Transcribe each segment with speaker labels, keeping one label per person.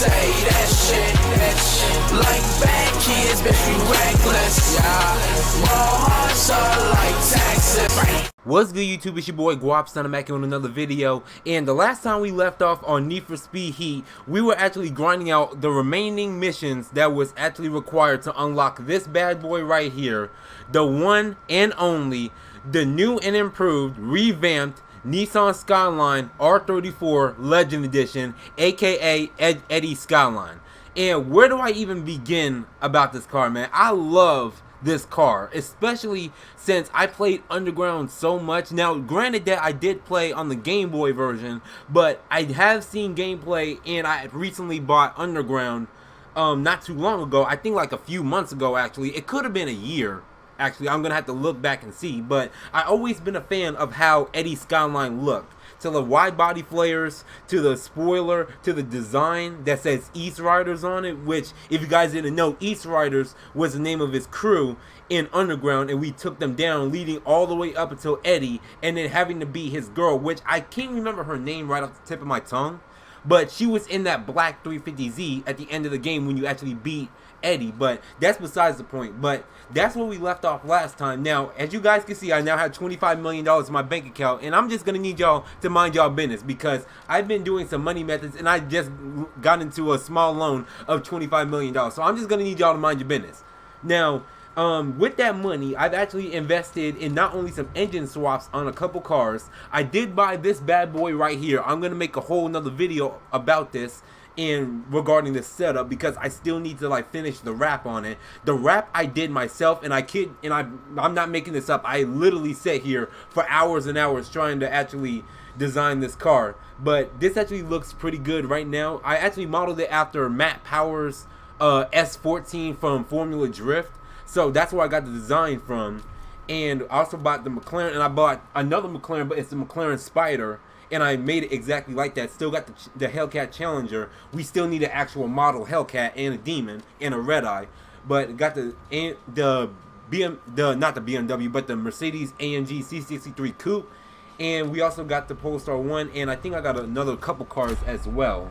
Speaker 1: say that shit, like bad kids, bitch, we reckless, yeah. Raw hearts are like taxes.
Speaker 2: What's good, YouTube? It's your boy GwoppyTrai. I'm back on another video, and the last time we left off on Need for Speed Heat, we were actually grinding out the remaining missions that was actually required to unlock this bad boy right here, the one and only, the new and improved, revamped Nissan Skyline R34 Legend Edition, aka Eddie Skyline. And where do I even begin about this car, man? I love this car, especially since I played Underground so much. Now, granted that I did play on the Game Boy version, but I have seen gameplay, and I recently bought Underground not too long ago. I think like a few months ago, actually. It could have been a year. Actually, I'm gonna have to look back and see, but I always been a fan of how Eddie Skyline looked. To the wide body flares, to the spoiler, to the design that says East Riders on it, which, if you guys didn't know, East Riders was the name of his crew in Underground, and we took them down, leading all the way up until Eddie, and then having to be his girl, which I can't remember her name right off the tip of my tongue, but she was in that black 350Z at the end of the game when you actually beat Eddie. But that's besides the point. But that's where we left off last time. Now, as you guys can see, I now have $25 million in my bank account, and I'm just gonna need y'all to mind y'all business, because I've been doing some money methods, and I just got into a small loan of $25 million. So I'm just gonna need y'all to mind your business. Now, with that money, I've actually invested in not only some engine swaps on a couple cars. I did buy this bad boy right here. I'm gonna make a whole nother video about this and regarding this setup, because I still need to like finish the wrap on it. The wrap I did myself, and I'm not making this up. I literally sat here for hours and hours trying to actually design this car, but this actually looks pretty good right now. I actually modeled it after Matt Power's S14 from Formula Drift. So that's where I got the design from. And I also bought the McLaren, and I bought another McLaren, but it's the McLaren Spider, and I made it exactly like that. Still got the Hellcat Challenger. We still need an actual model Hellcat and a Demon and a Red Eye, but got not the BMW, but the Mercedes AMG C63 Coupe, and we also got the Polestar 1, and I think I got another couple cars as well.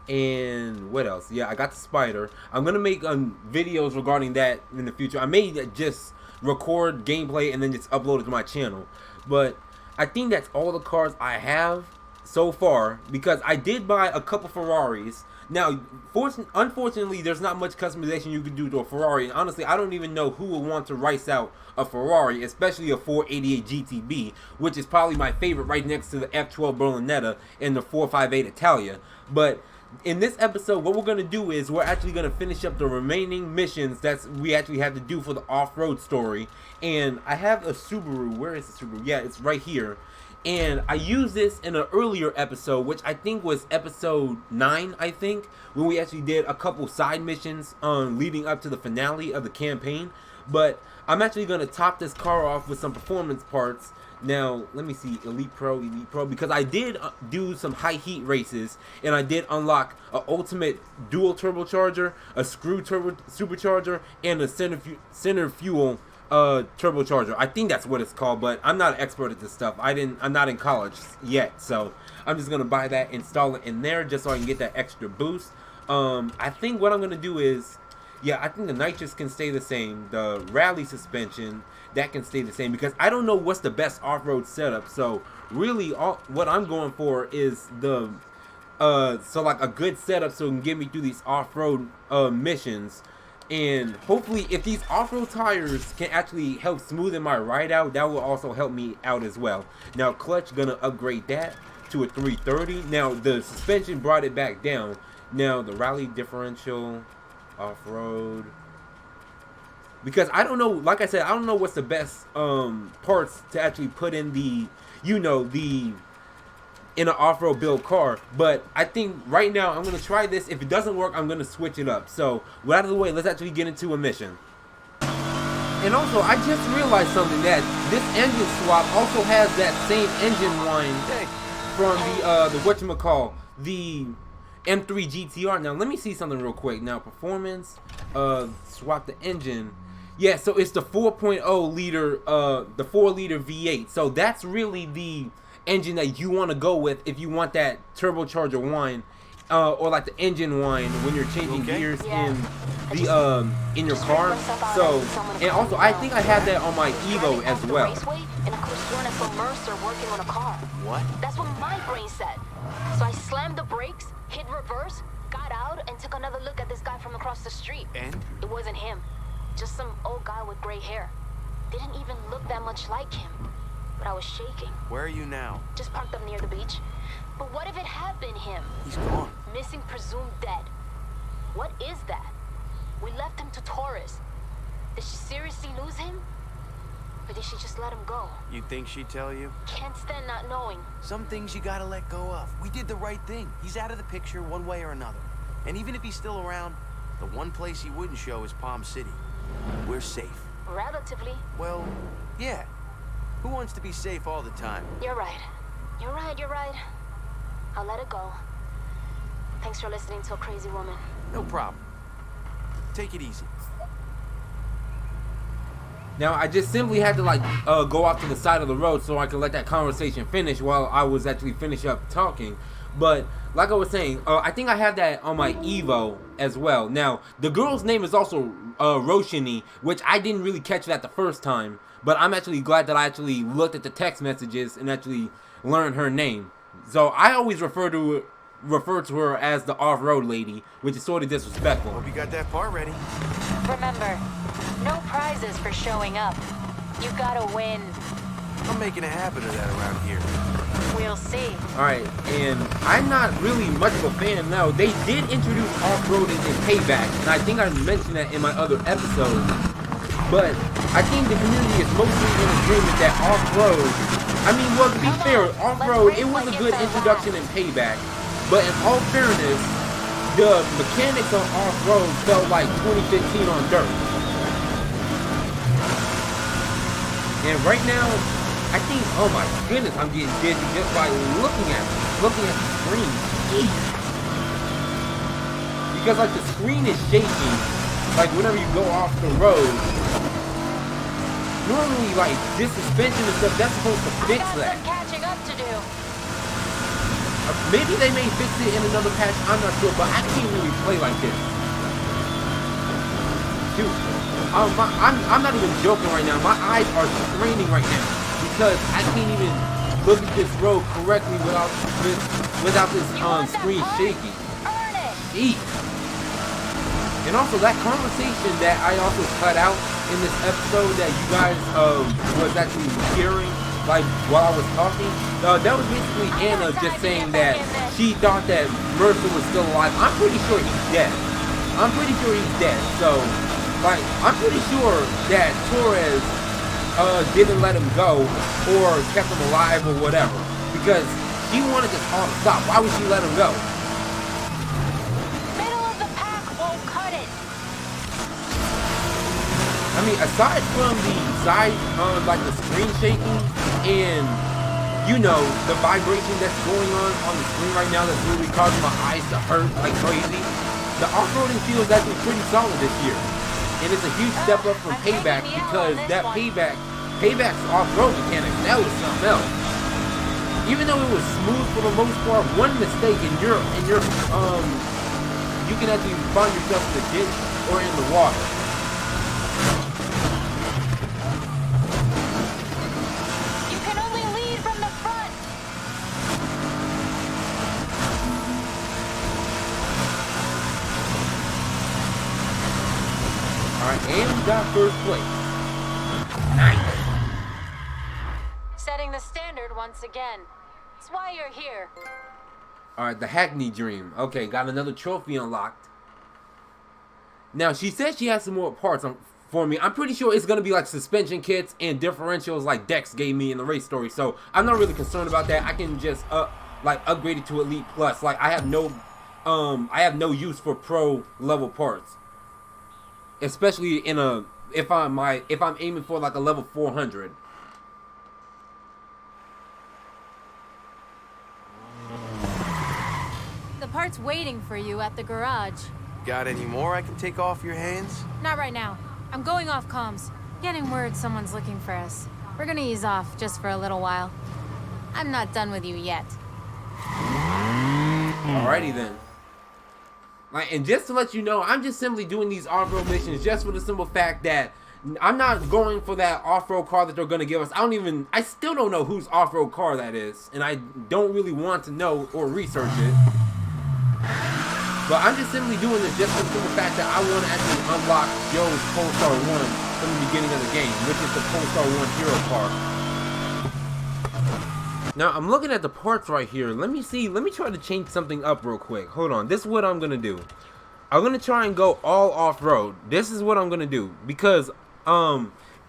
Speaker 2: And what else? Yeah, I got the Spider. I'm gonna make videos regarding that in the future. I may just record gameplay and then just upload it to my channel, but I think that's all the cars I have so far, because I did buy a couple Ferraris. Now, unfortunately, there's not much customization you can do to a Ferrari, and honestly, I don't even know who would want to race out a Ferrari, especially a 488 GTB, which is probably my favorite, right next to the F12 Berlinetta and the 458 Italia. But in this episode, what we're going to do is we're actually going to finish up the remaining missions that we actually have to do for the off-road story. And I have a Subaru. Where is the Subaru? Yeah, it's right here. And I used this in an earlier episode, which I think was episode 9, I think, when we actually did a couple side missions leading up to the finale of the campaign. But I'm actually going to top this car off with some performance parts. Now, let me see, Elite Pro, because I did do some high heat races, and I did unlock an ultimate dual turbocharger, a screw turbo supercharger, and a center fuel turbocharger. I think that's what it's called, but I'm not an expert at this stuff. I'm not in college yet, so I'm just gonna buy that, install it in there, just so I can get that extra boost. I think what I'm gonna do is, yeah, I think the nitrous can stay the same. The rally suspension, that can stay the same, because I don't know what's the best off-road setup. So really, what I'm going for is the so like a good setup so it can get me through these off-road missions. And hopefully, if these off-road tires can actually help smoothen my ride out, that will also help me out as well. Now, clutch, gonna upgrade that to a 330. Now, the suspension brought it back down. Now, the rally differential, off-road, because I don't know, like I said, I don't know what's the best parts to actually put in the, in an off-road build car. But I think right now I'm gonna try this. If it doesn't work, I'm gonna switch it up. So with out of the way, let's actually get into a mission. And also, I just realized something, that this engine swap also has that same engine line from the whatchamacall, the M3 GTR. Now let me see something real quick. Now performance, swap the engine. Yeah, so it's the 4.0 liter, the 4-liter V8. So that's really the engine that you want to go with if you want that turbocharger whine or like the engine whine when you're changing gears in your car. So, and also I think I have that on my Evo as well.
Speaker 3: And I could have sworn I saw Mercer working on a car.
Speaker 4: What?
Speaker 3: That's what my brain said. So I slammed the brakes, hit reverse, got out, and took another look at this guy from across the street.
Speaker 4: And?
Speaker 3: It wasn't him. Just some old guy with gray hair. Didn't even look that much like him. But I was shaking.
Speaker 4: Where are you now?
Speaker 3: Just parked up near the beach. But what if it had been him?
Speaker 4: He's gone.
Speaker 3: Missing, presumed dead. What is that? We left him to Taurus. Did she seriously lose him? Or did she just let him go?
Speaker 4: You think she'd tell you?
Speaker 3: Can't stand not knowing.
Speaker 4: Some things you gotta let go of. We did the right thing. He's out of the picture one way or another. And even if he's still around, the one place he wouldn't show is Palm City. We're safe.
Speaker 3: Relatively.
Speaker 4: Well, yeah. Who wants to be safe all the time?
Speaker 3: You're right. You're right, you're right. I'll let it go. Thanks for listening to a crazy woman.
Speaker 4: No problem. Take it easy.
Speaker 2: Now I just simply had to like go off to the side of the road so I could let that conversation finish while I was actually finish up talking. But like I was saying, I think I have that on my Evo as well. Now the girl's name is also Roshini, which I didn't really catch that the first time. But I'm actually glad that I actually looked at the text messages and actually learned her name. So I always refer to her as the off-road lady, which is sort of disrespectful.
Speaker 4: Hope you got that part ready.
Speaker 5: Remember, no prizes for showing up. You gotta win.
Speaker 4: I'm making a habit of that around here.
Speaker 5: We'll see.
Speaker 2: Alright, and I'm not really much of a fan now. They did introduce off-roading in Payback, and I think I mentioned that in my other episode. But I think the community is mostly in agreement that off-road, I mean, well, to be fair, off-road, it was a good introduction in Payback. But in all fairness, the mechanics on off-road felt like 2015 on dirt. And right now, I think, oh my goodness, I'm getting dizzy just by looking at the screen. Eesh. Because like the screen is shaking, like whenever you go off the road. Normally, like this suspension and stuff, that's supposed to fix that.
Speaker 5: Some catching up to do.
Speaker 2: Maybe they may fix it in another patch, I'm not sure, but I can't really play like this. Dude, I'm not even joking right now. My eyes are straining right now because I can't even look at this road correctly without this screen shaking. Eat. And also that conversation that I also cut out in this episode that you guys was actually hearing like while I was talking, that was basically Anna just saying that she thought that Mercer was still alive. I'm pretty sure he's dead. So like I'm pretty sure that Torres didn't let him go or kept him alive or whatever, because she wanted this all to stop. Why would she let him go? I mean, aside from the side, like the screen shaking and, you know, the vibration that's going on the screen right now that's really causing my eyes to hurt like crazy, the off-roading feels actually pretty solid this year. And it's a huge step up from Payback, because that Payback's off-road mechanics, that was something else. Even though it was smooth for the most part, one mistake and you can actually find yourself in the ditch or in the water. And we got first place. Nice.
Speaker 5: Setting the standard once again. That's why you're here.
Speaker 2: Alright, the Hackney Dream. Okay, got another trophy unlocked. Now, she said she has some more parts for me. I'm pretty sure it's going to be like suspension kits and differentials like Dex gave me in the race story. So, I'm not really concerned about that. I can just like upgrade it to Elite Plus. Like, I have no use for pro level parts. Especially in if I'm aiming for like a level 400.
Speaker 5: The part's waiting for you at the garage.
Speaker 4: Got any more I can take off your hands?
Speaker 5: Not right now. I'm going off comms. Getting word someone's looking for us. We're gonna ease off just for a little while. I'm not done with you yet.
Speaker 2: Alrighty then. Like, and just to let you know, I'm just simply doing these off-road missions just for the simple fact that I'm not going for that off-road car that they're gonna give us. I still don't know whose off-road car that is, and I don't really want to know or research it. But I'm just simply doing this just for the simple fact that I want to actually unlock Joe's Polestar 1 from the beginning of the game, which is the Polestar 1 hero car. Now, I'm looking at the parts right here. Let me try to change something up real quick. Hold on. This is what I'm going to do. I'm going to try and go all off-road. This is what I'm going to do. Because,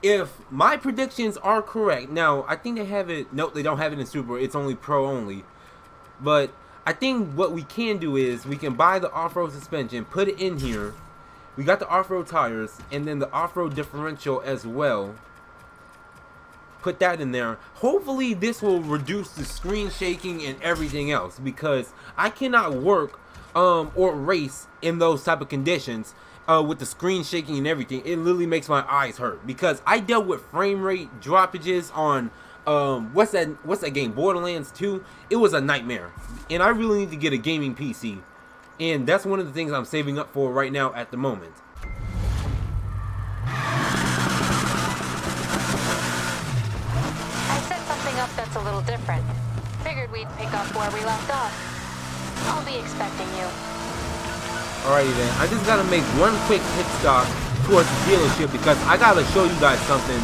Speaker 2: if my predictions are correct. Now, I think they have it. Nope, they don't have it in Super. It's only Pro only. But I think what we can do is we can buy the off-road suspension, put it in here. We got the off-road tires and then the off-road differential as well. Put that in there. Hopefully this will reduce the screen shaking and everything else, because I cannot work or race in those type of conditions with the screen shaking and everything. It literally makes my eyes hurt, because I dealt with frame rate droppages on what's that game, Borderlands 2. It was a nightmare, and I really need to get a gaming PC, and that's one of the things I'm saving up for right now at the moment.
Speaker 3: Up that's a little different. Figured we'd pick up where we left off. I'll be expecting you.
Speaker 2: Alrighty then, I just gotta make one quick pit stop towards the dealership, because I gotta show you guys something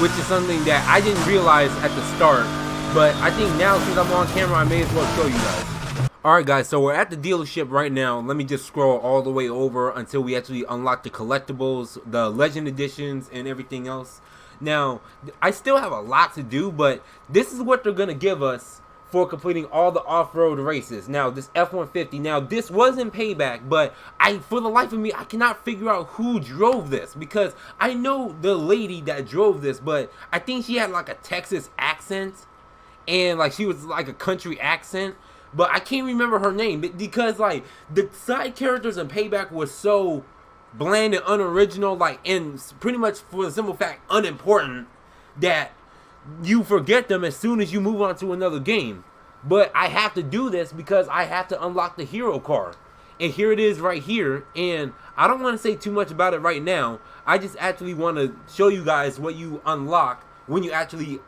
Speaker 2: which is something that I didn't realize at the start, but I think now since I'm on camera I may as well show you guys. Alright guys, so we're at the dealership right now. Let me just scroll all the way over until we actually unlock the collectibles, the legend editions, and everything else. Now, I still have a lot to do, but this is what they're going to give us for completing all the off-road races. Now, this F-150, now this was in Payback, but for the life of me, I cannot figure out who drove this, because I know the lady that drove this, but I think she had like a Texas accent, and like she was like a country accent, but I can't remember her name, because like the side characters in Payback was so bland and unoriginal, like, and pretty much for the simple fact unimportant, that you forget them as soon as you move on to another game. But I have to do this because I have to unlock the hero car, and here it is right here. And I don't want to say too much about it right now. I just actually want to show you guys what you unlock when you actually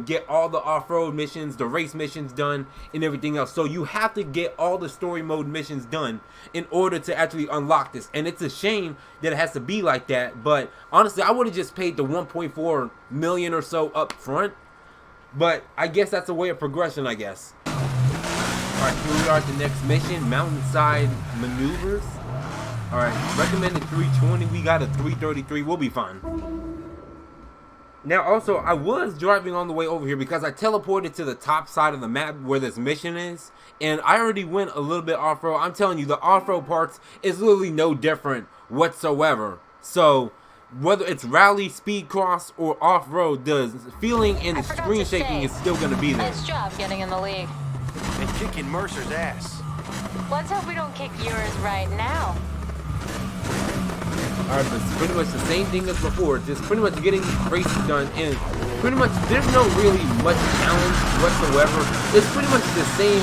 Speaker 2: get all the off-road missions, the race missions done, and everything else. So you have to get all the story mode missions done in order to actually unlock this. And it's a shame that it has to be like that, but honestly I would have just paid the 1.4 million or so up front, but I guess that's a way of progression, I guess. Alright, here we are at the next mission, Mountainside Maneuvers. Alright, recommended 320, we got a 333, we'll be fine. Now also, I was driving on the way over here because I teleported to the top side of the map where this mission is, and I already went a little bit off-road. I'm telling you, the off-road parts is literally no different whatsoever. So, whether it's rally, speed cross, or off-road, the feeling and the screen shaking is still going to be there.
Speaker 3: Nice job getting in the league.
Speaker 4: And kicking Mercer's ass.
Speaker 3: Let's hope we don't kick yours right now.
Speaker 2: Alright, but it's pretty much the same thing as before, just pretty much getting races done, and pretty much there's no really much challenge whatsoever. It's pretty much the same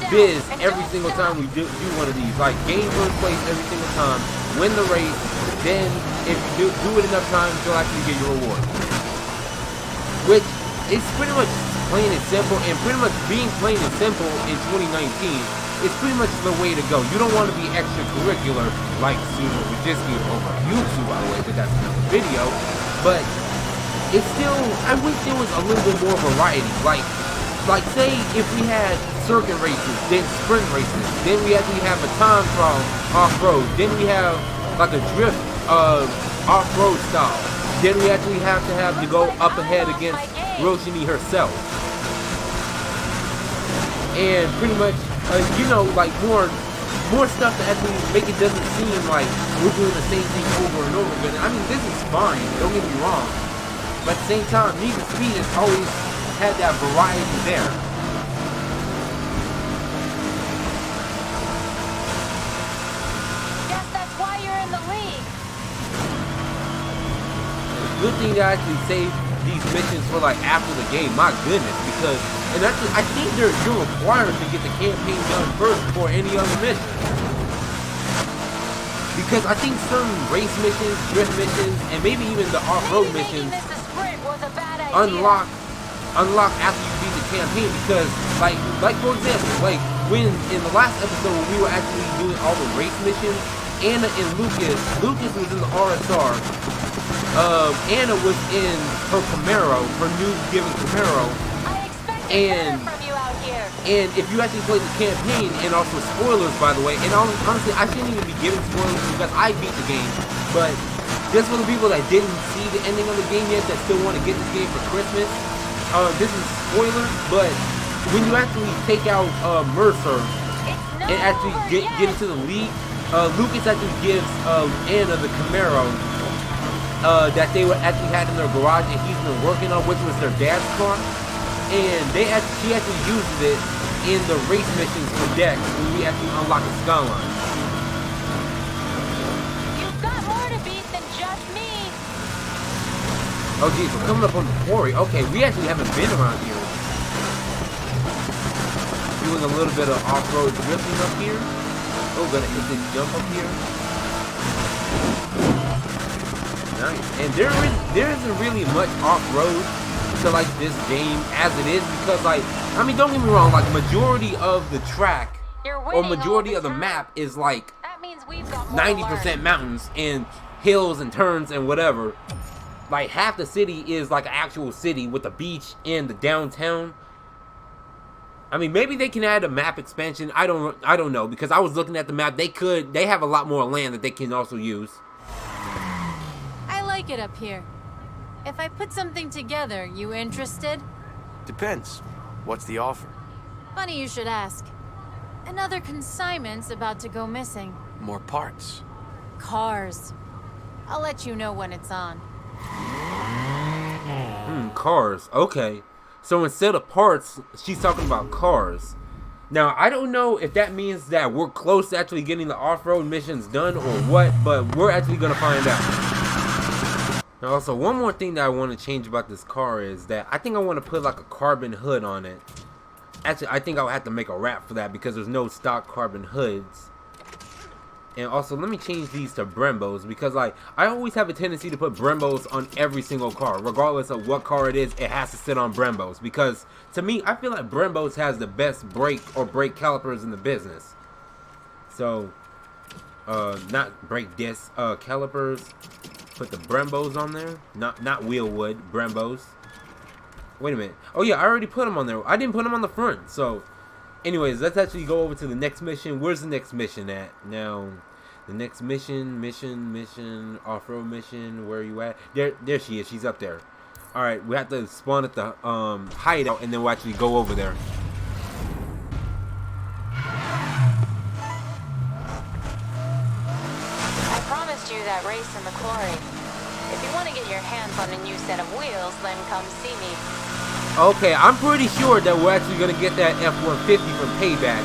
Speaker 2: biz every single time we do one of these. Like, gain first place every single time, win the race, then if you do it enough times, you'll actually get your reward. Which is pretty much plain and simple, and pretty much being plain and simple in 2019 is pretty much the way to go. You don't want to be extracurricular like Suno Regiski over YouTube, by the way, but that's another video. But it's still, I wish there was a little bit more variety. Like say if we had circuit races, then sprint races, then we actually have a time trial off-road, then we have like a drift off-road style, then we actually have to go up ahead against Roshini herself. And pretty much, you know, like more stuff to actually make it doesn't seem like we're doing the same thing over and over again. I mean, this is fine, don't get me wrong, but at the same time, Need for Speed has always had that variety there.
Speaker 3: Guess that's why you're in the league.
Speaker 2: And it's a good thing to actually save these missions for like after the game, my goodness, because and actually, I think you're required to get the campaign done first before any other mission. because I think some race missions, drift missions, and maybe even the off-road missions unlock after you beat the campaign. Because like for example, like when in the last episode when we were actually doing all the race missions, Anna and Lucas was in the RSR. Anna was in her Camaro, her new given Camaro. And if you actually played the campaign, and also spoilers by the way, and honestly I shouldn't even be giving spoilers because I beat the game, but just for the people that didn't see the ending of the game yet that still want to get this game for Christmas, this is a spoiler, but when you actually take out Mercer and actually get into the league, Lucas actually gives Anna the Camaro that they actually had in their garage and he's been working on, which was their dad's car. And she actually uses it in the race missions for Dex when we actually unlock the skyline.
Speaker 3: You've got more to beat than just me.
Speaker 2: Oh geez, we're coming up on the quarry. Okay, we actually haven't been around here. Doing a little bit of off-road drifting up here. Oh, gonna hit this jump up here. Nice. And there isn't really much off-road to like this game as it is, because like, I mean, don't get me wrong, like majority of the track or majority of the map is like 90% mountains and hills and turns and whatever. Like half the city is like an actual city with the beach and the downtown. I mean, maybe they can add a map expansion. I don't know, because I was looking at the map. They have a lot more land that they can also use.
Speaker 5: I like it up here. If I put something together, you interested?
Speaker 4: Depends. What's the offer?
Speaker 5: Funny you should ask. Another consignment's about to go missing.
Speaker 4: More parts.
Speaker 5: Cars. I'll let you know when it's on.
Speaker 2: Cars. Okay. So instead of parts, she's talking about cars. Now, I don't know if that means that we're close to actually getting the off-road missions done or what, but we're actually going to find out. Now, also, one more thing that I want to change about this car is that I think I want to put like a carbon hood on it. Actually, I think I'll have to make a wrap for that because there's no stock carbon hoods. And also, let me change these to Brembos, because like I always have a tendency to put Brembos on every single car, regardless of what car it is. It has to sit on Brembos, because to me, I feel like Brembos has the best brake calipers in the business. So, not brake disc, calipers. Put the Brembos on there, not wheel wood, Brembos. Wait a minute. Oh yeah, I already put them on there. I didn't put them on the front. So, anyways, let's actually go over to the next mission. Where's the next mission at now? The next mission, off-road mission. Where are you at? There she is. She's up there. All right, we have to spawn at the hideout, and then we'll actually go over there.
Speaker 3: I promised you that race in the quarry. If you want to get your hands on a new set of wheels, then come see me.
Speaker 2: Okay, I'm pretty sure that we're actually gonna get that F-150 from Payback.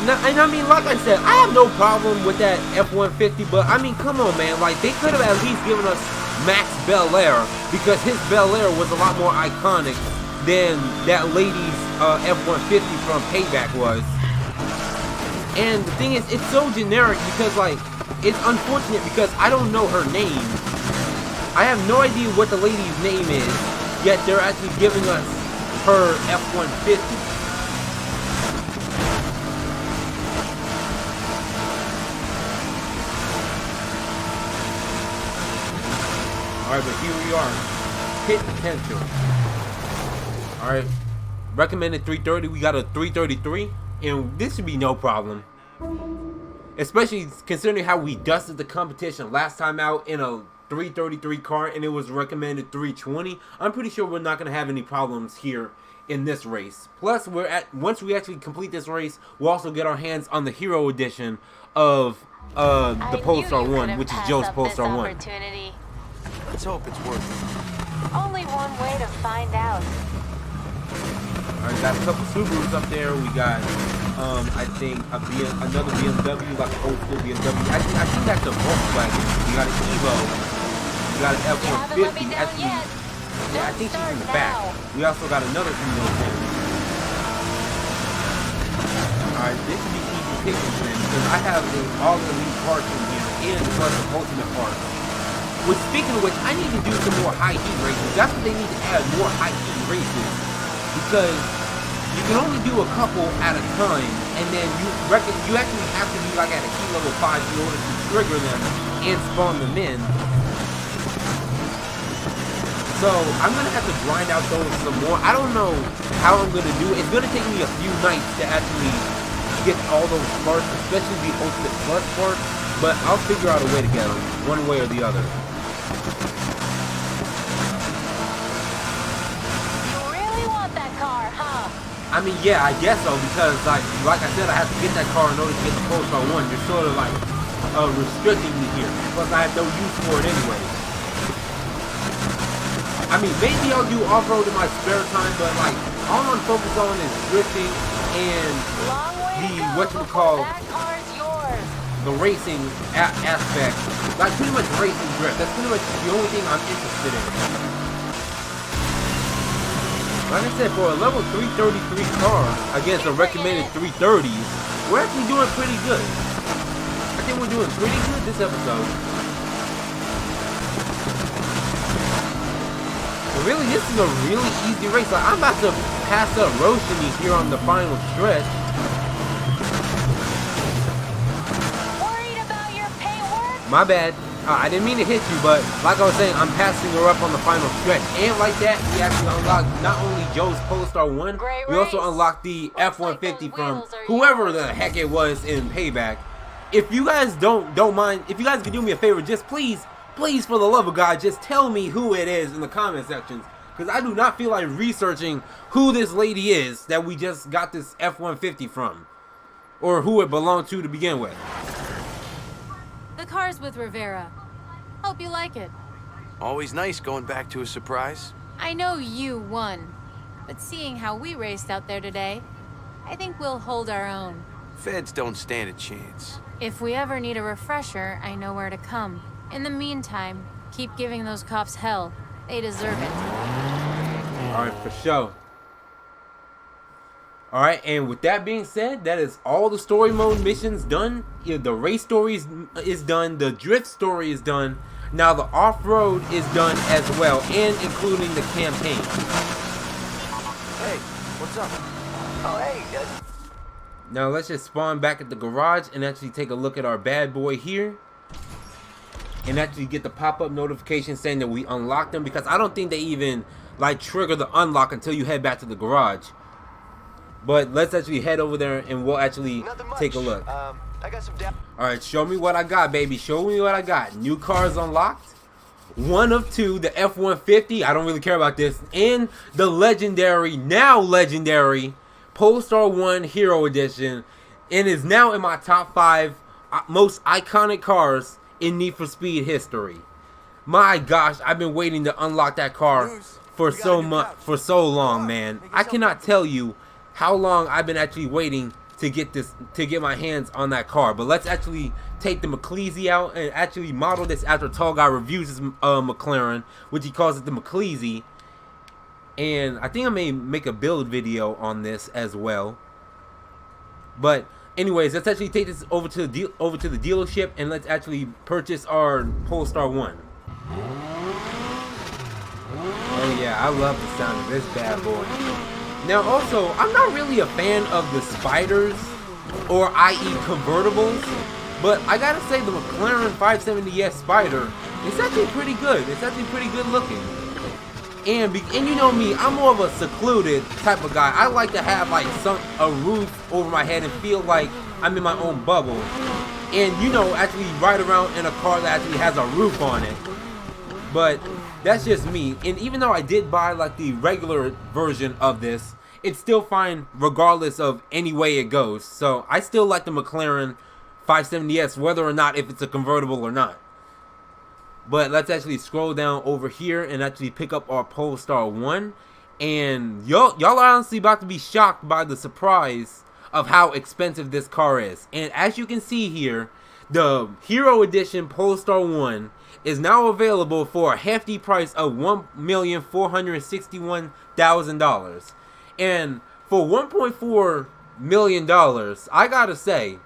Speaker 2: Now, and I mean, like I said, I have no problem with that F-150, but I mean, come on, man. Like, they could have at least given us Max Bel Air, because his Bel Air was a lot more iconic than that lady's F-150 from Payback was. And the thing is, it's so generic because, like, it's unfortunate because I don't know her name. I have no idea what the lady's name is, yet they're actually giving us her F-150. Alright, but here we are. Hit potential. Alright. Recommended 330. We got a 333. And this should be no problem. Especially considering how we dusted the competition last time out in a 333 car and it was recommended 320. I'm pretty sure we're not going to have any problems here in this race. Plus, once we actually complete this race, we'll also get our hands on the Hero Edition of the Polestar 1, which is Joe's Polestar 1.
Speaker 4: Let's hope it's worth it.
Speaker 3: Only one way to find out.
Speaker 2: Alright, got a couple Subarus up there. We got, I think, another BMW, like an old school BMW. I think that's a Volkswagen. We got an Evo. We got an F-150. Yeah, I think she's in the back. We also got another Evo there. Alright, this should be easy picking then, because I have all the elite parts in here. and plus the ultimate parts. Which, speaking of which, I need to do some more high heat races. That's what they need to add, more high heat races. Because you can only do a couple at a time, and then you actually have to be like at a heat level 5 in order to trigger them and spawn them in. So I'm gonna have to grind out those some more. I don't know how I'm gonna do it. It's gonna take me a few nights to actually get all those parts, especially the ultimate plus part. But I'll figure out a way to get them, one way or the other.
Speaker 3: You really want that car, huh?
Speaker 2: I mean, yeah, I guess so, because like I said, I have to get that car in order to get the Polestar 1. You're sort of like restricting me here. Plus, I have no use for it anyway. I mean, maybe I'll do off-road in my spare time, but like, all I'm focused on is drifting and the racing aspect. Like, pretty much racing drift. That's pretty much the only thing I'm interested in. Like I said, for a level 333 car against a recommended 330s, we're actually doing pretty good. I think we're doing pretty good this episode. Really, this is a really easy race. Like, I'm about to pass up Roshini here on the final stretch.
Speaker 3: Worried about your paintwork?
Speaker 2: My bad. I didn't mean to hit you, but like I was saying, I'm passing her up on the final stretch. And like that, we actually unlocked not only Joe's Polestar 1, we also unlocked the F-150 from whoever the heck it was in Payback. If you guys don't mind, if you guys could do me a favor, just please, for the love of God, just tell me who it is in the comment sections. Because I do not feel like researching who this lady is that we just got this F-150 from. Or who it belonged to begin with.
Speaker 5: The car's with Rivera. Hope you like it.
Speaker 4: Always nice going back to a surprise.
Speaker 5: I know you won, but seeing how we raced out there today, I think we'll hold our own.
Speaker 4: Feds don't stand a chance.
Speaker 5: If we ever need a refresher, I know where to come. In the meantime, keep giving those cops hell. They deserve it.
Speaker 2: Alright, for sure. Alright, and with that being said, that is all the story mode missions done. Yeah, the race story is done. The drift story is done. Now the off-road is done as well, and including the campaign.
Speaker 4: Hey, what's up? Oh, hey.
Speaker 2: Now let's just spawn back at the garage and actually take a look at our bad boy here. And actually get the pop-up notification saying that we unlocked them, because I don't think they even like trigger the unlock until you head back to the garage. But let's actually head over there and we'll actually take a look.
Speaker 4: I got some
Speaker 2: Alright, show me what I got, baby. Show me what I got. New cars unlocked. One of two, the F-150. I don't really care about this. And the legendary, now legendary, Polestar 1 Hero Edition. And is now in my top 5 most iconic cars in Need for Speed history. My gosh, I've been waiting to unlock that car for so long, man. I cannot tell you how long I've been actually waiting to get my hands on that car. But let's actually take the McCleasy out and actually model this after Tall Guy reviews his McLaren, which he calls it the McCleasy. And I think I may make a build video on this as well. But anyways, let's actually take this over to the dealership and let's actually purchase our Polestar 1. Oh yeah, I love the sound of this bad boy. Now also, I'm not really a fan of the Spiders, or i.e. convertibles, but I gotta say the McLaren 570S Spider is actually pretty good. It's actually pretty good looking. And you know me, I'm more of a secluded type of guy. I like to have like a roof over my head and feel like I'm in my own bubble. And you know, actually ride around in a car that actually has a roof on it. But that's just me. And even though I did buy like the regular version of this, it's still fine regardless of any way it goes. So I still like the McLaren 570S, whether or not if it's a convertible or not. But let's actually scroll down over here and actually pick up our Polestar 1. And y'all are honestly about to be shocked by the surprise of how expensive this car is. And as you can see here, the Hero Edition Polestar 1 is now available for a hefty price of $1,461,000. And for $1.4 million, I gotta say,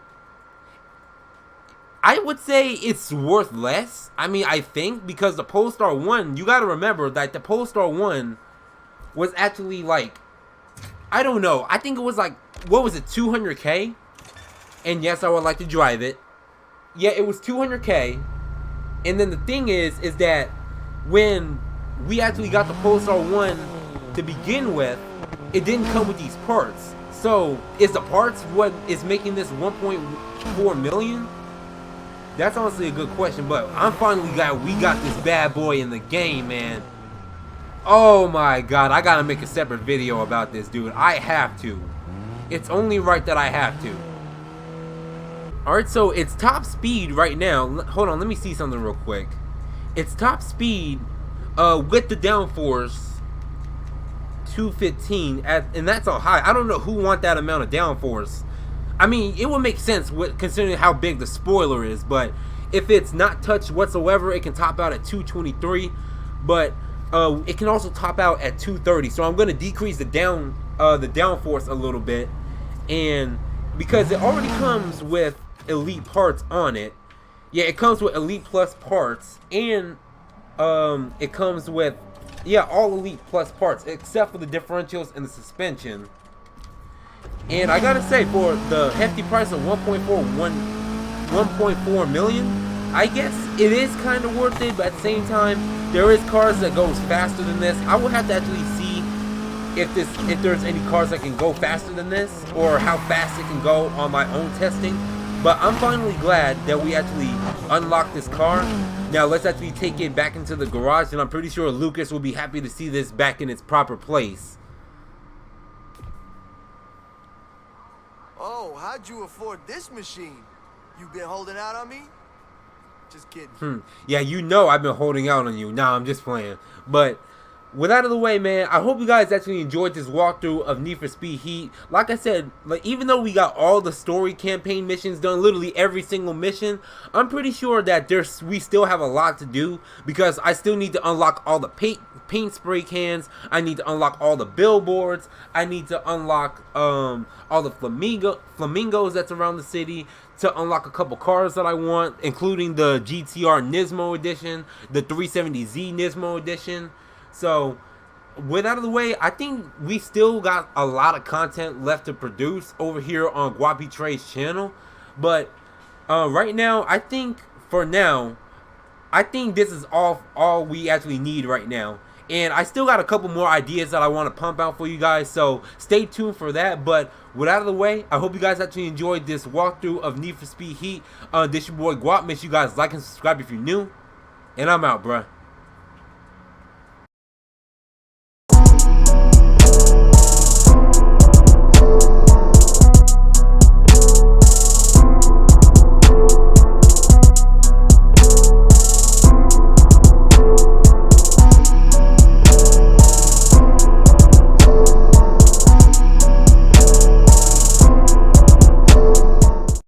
Speaker 2: I would say it's worth less. I mean, I think, because the Polestar 1, you gotta remember that the Polestar 1 was actually like, I don't know, I think it was like, what was it, 200K? And yes, I would like to drive it. Yeah, it was 200K. And then the thing is that when we actually got the Polestar 1 to begin with, it didn't come with these parts. So, is the parts what is making this 1.4 million? That's honestly a good question, but I'm finally glad we got this bad boy in the game, man. Oh my god, I gotta make a separate video about this, dude. I have to. It's only right that I have to. Alright, so it's top speed right now. Hold on, let me see something real quick. It's top speed with the downforce 215, and that's all high. I don't know who want that amount of downforce. I mean, it would make sense considering how big the spoiler is, but if it's not touched whatsoever, it can top out at 223, but it can also top out at 230. So I'm going to decrease the downforce a little bit, and because it already comes with elite parts on it. Yeah, it comes with elite plus parts, and it comes with, yeah, all elite plus parts except for the differentials and the suspension. And I gotta say, for the hefty price of 1.4 million, I guess it is kind of worth it. But at the same time, there is cars that goes faster than this. I will have to actually see if there's any cars that can go faster than this, or how fast it can go on my own testing. But I'm finally glad that we actually unlocked this car. Now let's actually take it back into the garage, and I'm pretty sure Lucas will be happy to see this back in its proper place.
Speaker 6: Oh, how'd you afford this machine? You been holding out on me? Just kidding.
Speaker 2: Yeah, you know I've been holding out on you. Nah, I'm just playing. But with that out of the way, man, I hope you guys actually enjoyed this walkthrough of Need for Speed Heat. Like I said, like, even though we got all the story campaign missions done, literally every single mission, I'm pretty sure that we still have a lot to do, because I still need to unlock all the paint spray cans. I need to unlock all the billboards. I need to unlock all the flamingos that's around the city, to unlock a couple cars that I want, including the GTR Nismo edition, the 370Z Nismo edition. So, with that out of the way, I think we still got a lot of content left to produce over here on GwoppyTrai's channel. But right now, I think for now, I think this is all we actually need right now. And I still got a couple more ideas that I want to pump out for you guys, so stay tuned for that. But with that out of the way, I hope you guys actually enjoyed this walkthrough of Need for Speed Heat. This your boy Gwop. Make sure you guys like and subscribe if you're new. And I'm out, bruh.